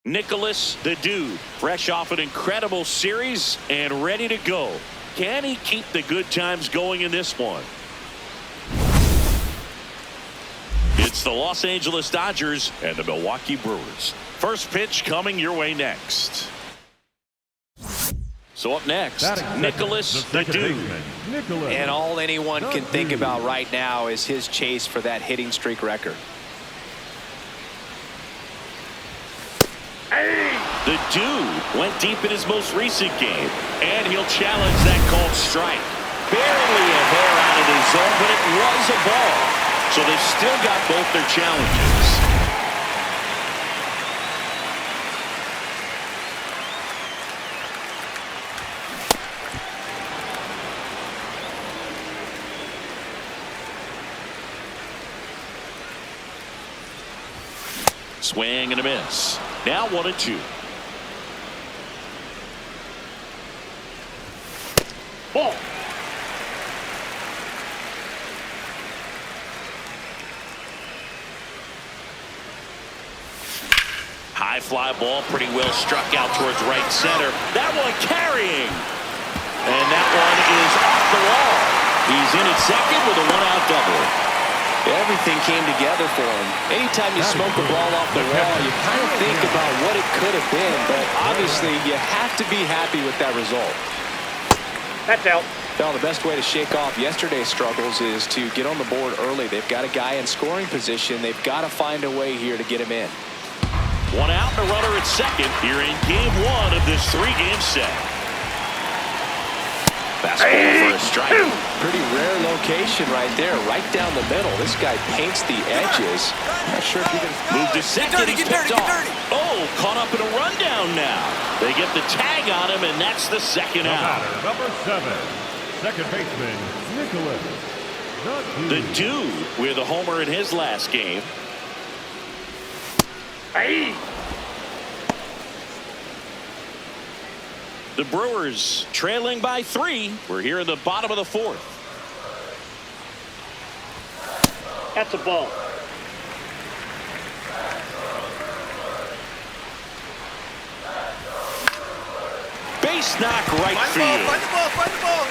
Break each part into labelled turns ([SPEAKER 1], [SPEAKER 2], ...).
[SPEAKER 1] Nicholas, the dude, fresh off an incredible series and ready to go. Can he keep the good times going in this one? It's the Los Angeles Dodgers and the Milwaukee Brewers. First pitch coming your way next. So up next, Nicholas, the dude.
[SPEAKER 2] And all anyone can think about right now is his chase for that hitting streak record.
[SPEAKER 1] The dude went deep in his most recent game, and he'll challenge that called strike. Barely a hair out of the zone, but it was a ball. So they've still got both their challenges. Swing and a miss. Now 1-2. Ball. High fly ball, pretty well struck out towards right center. That one carrying. And that one is off the wall. He's in at second with a one-out double.
[SPEAKER 2] Everything came together for him. Anytime you smoke the ball off the wall, you kind of think about what it could have been, but obviously you have to be happy with that result.
[SPEAKER 3] That's out.
[SPEAKER 2] Well, the best way to shake off yesterday's struggles is to get on the board early. They've got a guy in scoring position. They've got to find a way here to get him in.
[SPEAKER 1] One out and a runner at second here in game one of this three-game set. Fastball for a strike.
[SPEAKER 2] Pretty rare location right there, right down the middle. This guy paints the edges. Not sure if you can
[SPEAKER 1] move to second. Get dirty. Oh, caught up in a rundown now. They get the tag on him, and that's the second out.
[SPEAKER 4] Number 7, second baseman, Nicholas,
[SPEAKER 1] the dude with a homer in his last game.
[SPEAKER 3] Hey.
[SPEAKER 1] The Brewers trailing by 3. We're here in the bottom of the 4th.
[SPEAKER 3] That's a ball.
[SPEAKER 1] Base knock right field.
[SPEAKER 5] Find the ball.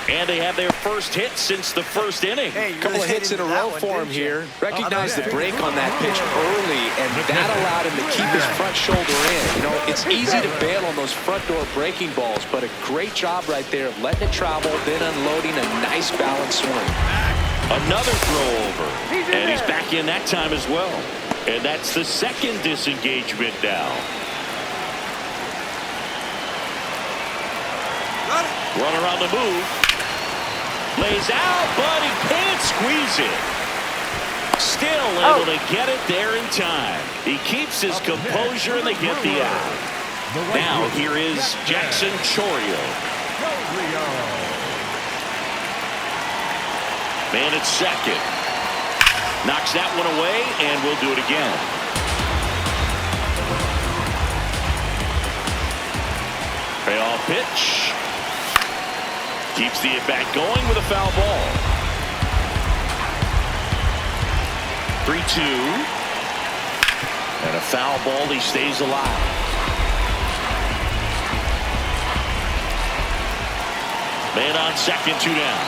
[SPEAKER 1] And they have their first hit since the first inning.
[SPEAKER 2] A couple of hits in a row for him here. Recognized the break on that pitch early, and that allowed him to keep his front shoulder in. You know, it's easy to bail on those front door breaking balls, but a great job right there of letting it travel, then unloading a nice balanced swing.
[SPEAKER 1] Another throw over, and he's back in that time as well. And that's the second disengagement now. Runner on the move. Lays out, but he can't squeeze it. Still able to get it there in time. He keeps his composure, and they get the out. Now here is Jackson Chourio. Man at second. Knocks that one away, and we'll do it again. Payoff pitch. Keeps the at-bat going with a foul ball. 3-2. And a foul ball. He stays alive. Man on second, 2 down.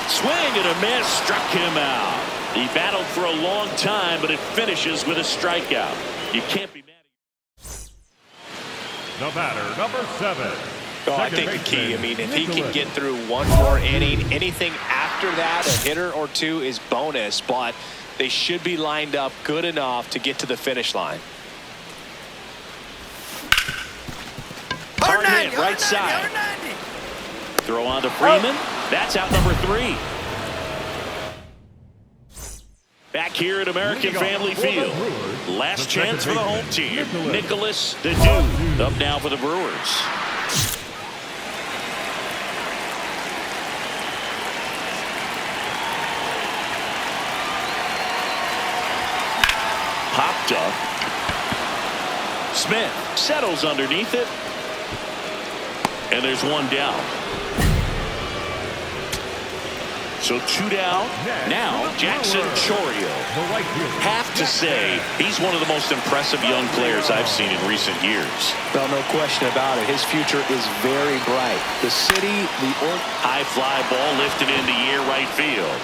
[SPEAKER 1] Swing and a miss. Struck him out. He battled for a long time, but it finishes with a strikeout. You can't be mad at
[SPEAKER 4] the batter, number 7.
[SPEAKER 2] Oh, I think the key, if he can get through one more inning, anything after that, a hitter or two is bonus, but they should be lined up good enough to get to the finish line.
[SPEAKER 1] Hard hit, right side. Throw on to Freeman. That's out number 3. Back here at American Family Field. Last chance for the home team. Nicholas, the dude, up now for the Brewers. Popped up. Smith settles underneath it. And there's one down. So 2 down. Now Jackson Chourio. Have to say he's one of the most impressive young players I've seen in recent years.
[SPEAKER 2] Well, no question about it. His future is very bright. The city, the
[SPEAKER 1] high fly ball lifted into air right field.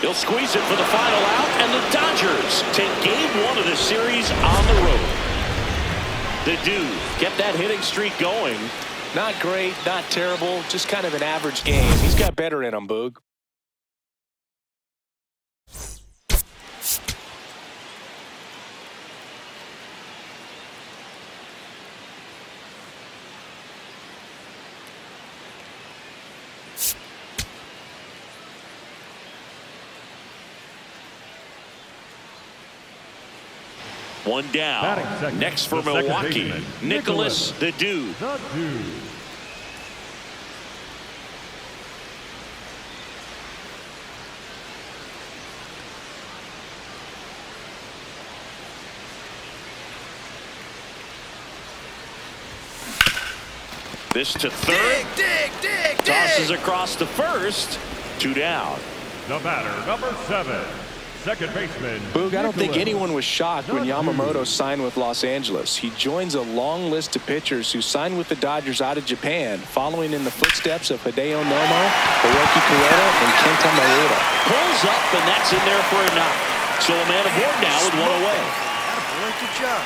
[SPEAKER 1] He'll squeeze it for the final out, and the Dodgers take game 1 of the series on the road. The dude kept that hitting streak going.
[SPEAKER 2] Not great, not terrible, just kind of an average game. He's got better in him, Boog.
[SPEAKER 1] One down. Next for Milwaukee, Nicholas the Dude. This to third. Tosses across to first. 2 down.
[SPEAKER 4] The batter, number 7. Second baseman.
[SPEAKER 2] Boog, I don't think anyone was shocked when Yamamoto signed with Los Angeles. He joins a long list of pitchers who signed with the Dodgers out of Japan, following in the footsteps of Hideo Nomo, Hiroki Kureta, and Kenta Maeda.
[SPEAKER 1] Pulls up, and that's in there for a knock. So a man aboard now with 1 away.
[SPEAKER 5] Good job.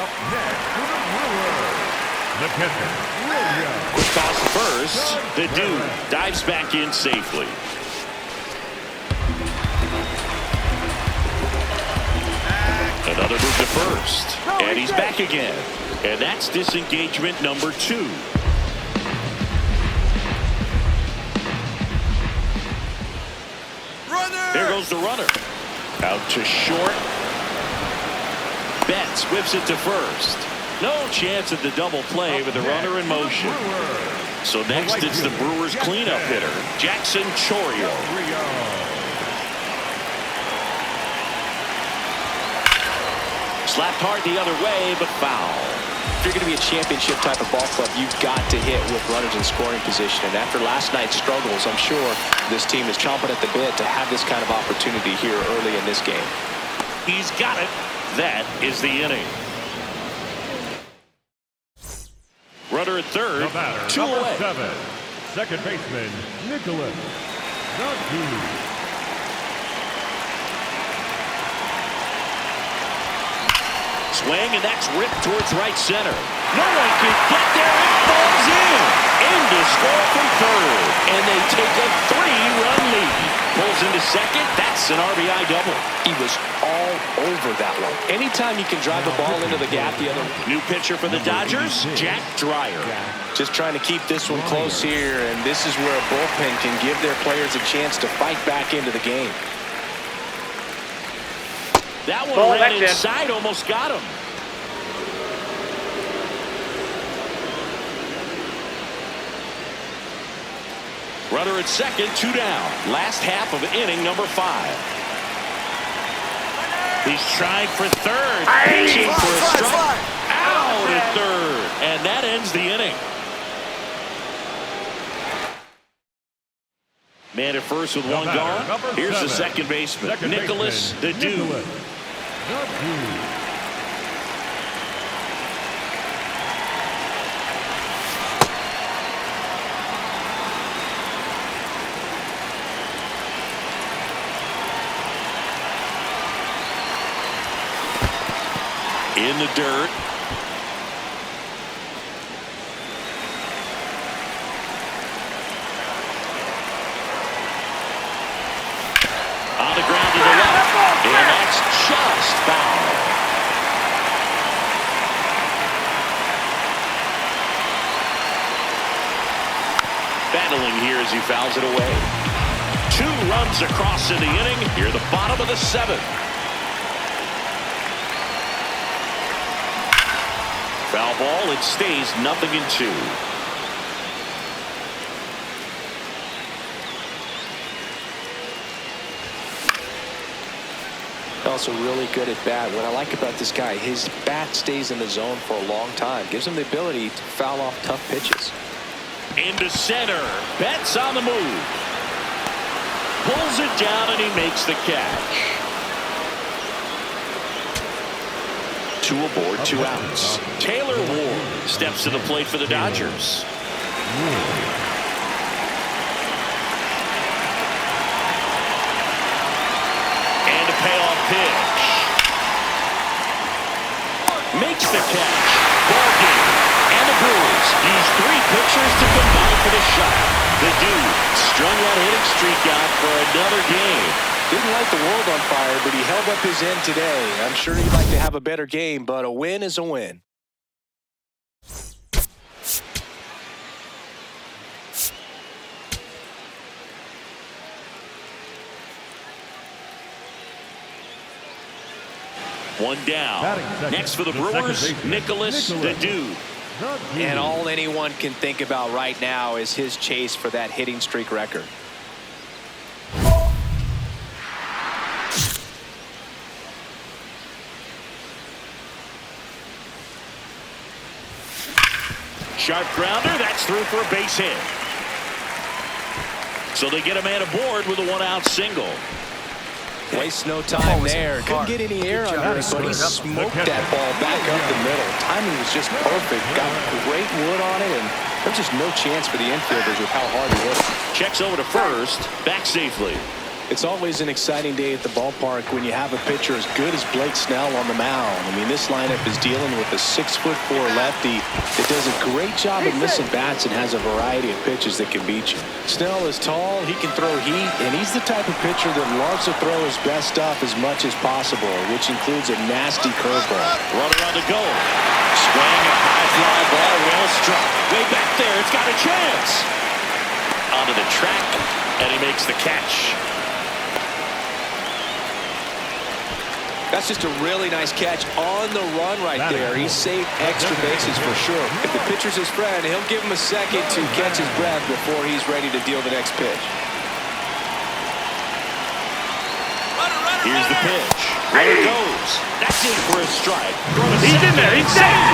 [SPEAKER 4] Up next for the Brewers. The pitcher, Williams.
[SPEAKER 1] Quick toss to first. The Dude dives back in safely. Another move to first. And he's back again. And that's disengagement number 2. There goes the runner. Out to short. Betts whips it to first. No chance at the double play with the runner in motion. So next it's the Brewers cleanup hitter, Jackson Chourio. Slapped hard the other way, but foul.
[SPEAKER 2] If you're going to be a championship type of ball club, you've got to hit with runners in scoring position. And after last night's struggles, I'm sure this team is chomping at the bit to have this kind of opportunity here early in this game.
[SPEAKER 1] He's got it. That is the inning. Runner at third. 2 away.
[SPEAKER 4] 7. Second baseman, Nicholas the Dude.
[SPEAKER 1] Swing, and that's ripped towards right center. No one can get there. It falls in. In to score from third. And they take a 3-run lead. Pulls into second. That's an RBI double.
[SPEAKER 2] He was all over that one. Anytime you can drive the ball into the gap, the other.
[SPEAKER 1] New pitcher for the Dodgers, Jack Dreyer.
[SPEAKER 2] Just trying to keep this one close here, and this is where a bullpen can give their players a chance to fight back into the game.
[SPEAKER 1] That one ran inside, almost got him. Runner at second, 2 down. Last half of inning number 5. He's trying for third. Pitching for a strike. Out at third. And that ends the inning. Man at first with 1 gone. Here's the second baseman, Nicholas the Dude. In the dirt. On the ground to the left. And that's just foul. Battling here as he fouls it away. 2 runs across in the inning. Here the bottom of the 7th. Foul ball. It stays 0-2.
[SPEAKER 2] Also really good at bat. What I like about this guy, his bat stays in the zone for a long time. Gives him the ability to foul off tough pitches.
[SPEAKER 1] Into center. Betts on the move. Pulls it down and he makes the catch. 2 aboard, 2 outs. Taylor Ward steps to the plate for the Dodgers. And a payoff pitch. Makes the catch. Ball game. And the Brewers use 3 pitchers to combine for the shot. The dude strung that hitting streak out for another game.
[SPEAKER 2] Didn't light the world on fire, but he held up his end today. I'm sure he'd like to have a better game, but a win is a win.
[SPEAKER 1] One down. Next for the Brewers, Nicholas the Dude.
[SPEAKER 2] And all anyone can think about right now is his chase for that hitting streak record.
[SPEAKER 1] Sharp grounder, that's through for a base hit. So they get a man aboard with a 1-out single.
[SPEAKER 2] Waste no time there. Couldn't get any air under it, but he smoked that ball back up the middle. Timing was just perfect. Got great wood on it, and there's just no chance for the infielders with how hard he hit it.
[SPEAKER 1] Checks over to first, back safely.
[SPEAKER 2] It's always an exciting day at the ballpark when you have a pitcher as good as Blake Snell on the mound. I mean, this lineup is dealing with a 6'4" lefty that does a great job of missing bats and has a variety of pitches that can beat you. Snell is tall, he can throw heat, and he's the type of pitcher that loves to throw his best stuff as much as possible, which includes a nasty curveball.
[SPEAKER 1] Runner on the goal. Swing, a high fly ball, well struck. Way back there, it's got a chance. Onto the track, and he makes the catch.
[SPEAKER 2] That's just a really nice catch on the run right there. He saved extra bases for sure. If the pitcher's his friend, he'll give him a second to catch his breath before he's ready to deal the next pitch.
[SPEAKER 1] Here's the pitch. Runner goes. That's in for a strike.
[SPEAKER 3] He's in there. He's safe.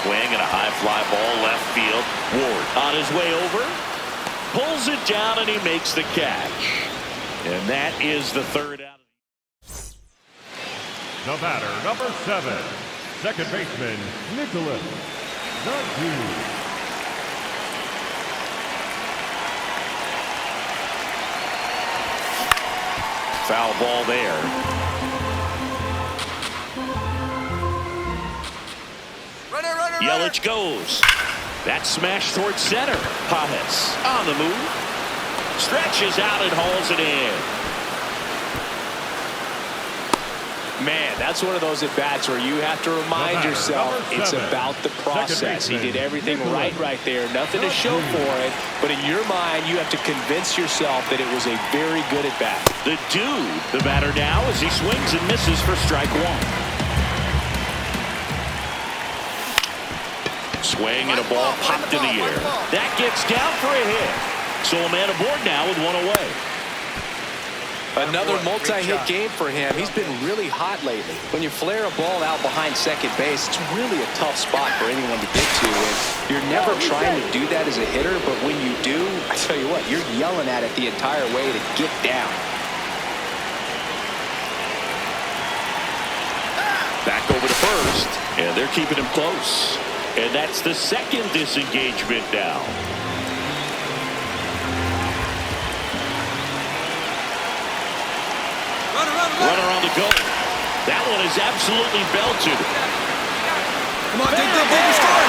[SPEAKER 1] Swing and a high fly ball left field. Ward on his way over. Pulls it down and he makes the catch. And that is the 3rd out.
[SPEAKER 4] The batter, number 7, second baseman, Nicholas the Dude.
[SPEAKER 1] Foul ball there. Yelich goes. That smash towards center. Pajes on the move. Stretches out and hauls it in.
[SPEAKER 2] Man, that's one of those at-bats where you have to remind yourself it's about the process. He did everything right there. Nothing to show for it. But in your mind, you have to convince yourself that it was a very good at-bat.
[SPEAKER 1] The Dude, the batter now, as he swings and misses for strike 1. Swing and a ball popped in the air. That gets down for a hit. So a man aboard now with 1 away.
[SPEAKER 2] Another multi-hit game for him. He's been really hot lately. When you flare a ball out behind second base, it's really a tough spot for anyone to get to. And you're never trying to do that as a hitter, but when you do, I tell you what, you're yelling at it the entire way to get down.
[SPEAKER 1] Back over to first, and they're keeping him close. And that's the 2nd disengagement now. Runner on the go. That one is absolutely belted.
[SPEAKER 5] Come on, dig, score.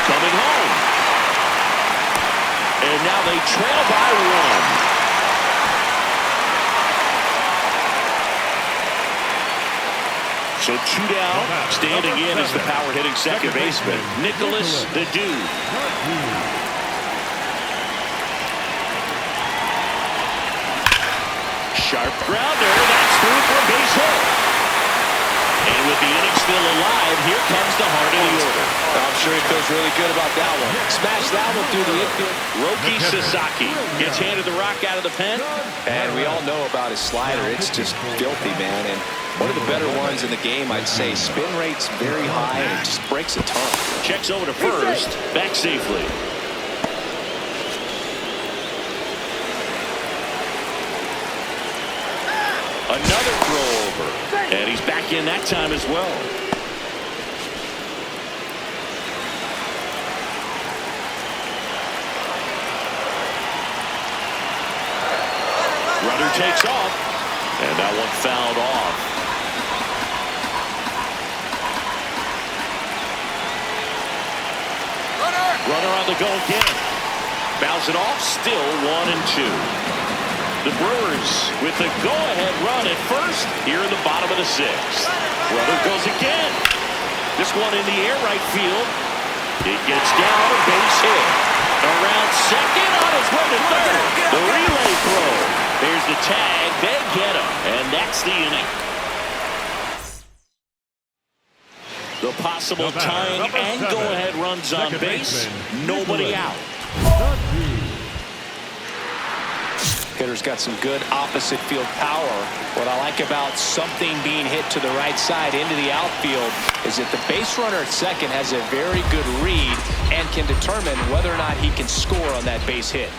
[SPEAKER 1] Coming home. And now they trail by 1. So 2 down. Standing in is the power hitting second baseman, Nicholas the Dude. Sharp grounder. That's through for a base hit. And with the inning still alive, here comes the heart of the order.
[SPEAKER 2] I'm sure he feels really good about that one. Smash that one through the infield.
[SPEAKER 1] Roki Sasaki gets handed the rock out of the pen.
[SPEAKER 2] And we all know about his slider. It's just filthy, man. And one of the better ones in the game, I'd say. Spin rate's very high, and it just breaks a ton.
[SPEAKER 1] Checks over to first. Back safely. Another throw over. And he's back in that time as well. Runner takes off. And that one fouled off. Runner on the go again. Bounce it off. Still 1-2. The Brewers with the go-ahead run at first here in the bottom of the sixth. Runner goes again. This one in the air right field. It gets down, a base hit. Around second, on his way to third. The relay throw. There's the tag. They get him, and that's the inning. The possible tying and go-ahead runs on base. Nobody out.
[SPEAKER 2] Hitter's got some good opposite field power. What I like about something being hit to the right side into the outfield is that the base runner at second has a very good read and can determine whether or not he can score on that base hit.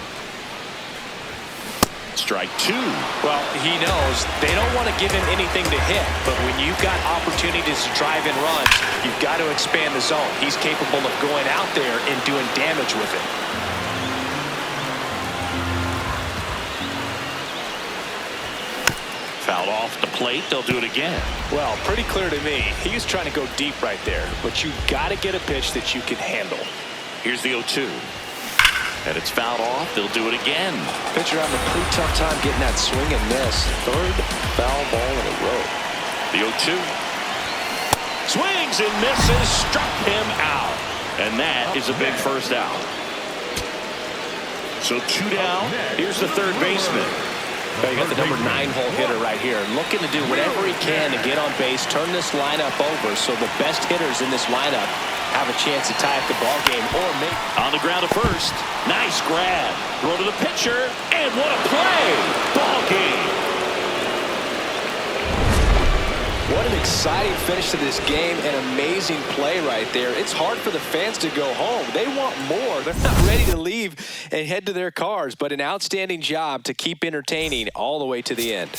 [SPEAKER 1] Strike two.
[SPEAKER 2] Well, he knows they don't want to give him anything to hit, but when you've got opportunities to drive in runs, you've got to expand the zone. He's capable of going out there and doing damage with it.
[SPEAKER 1] Fouled off the plate. They'll do it again.
[SPEAKER 2] Well, pretty clear to me. He's trying to go deep right there, but you've got to get a pitch that you can handle.
[SPEAKER 1] Here's the 0-2. And it's fouled off. They'll do it again.
[SPEAKER 2] Pitcher having a pretty tough time getting that swing and miss. Third foul ball in a row.
[SPEAKER 1] The 0-2. Swings and misses. Struck him out. And that is a big first out. So 2 down. Here's the third baseman.
[SPEAKER 2] You got the number 9 hole hitter right here, looking to do whatever he can to get on base, turn this lineup over so the best hitters in this lineup have a chance to tie up the ball game or make.
[SPEAKER 1] On the ground at first. Nice grab. Throw to the pitcher. And what a play. Ball game.
[SPEAKER 2] What an exciting finish to this game. An amazing play right there. It's hard for the fans to go home. They want more. They're not ready to leave and head to their cars, but an outstanding job to keep entertaining all the way to the end.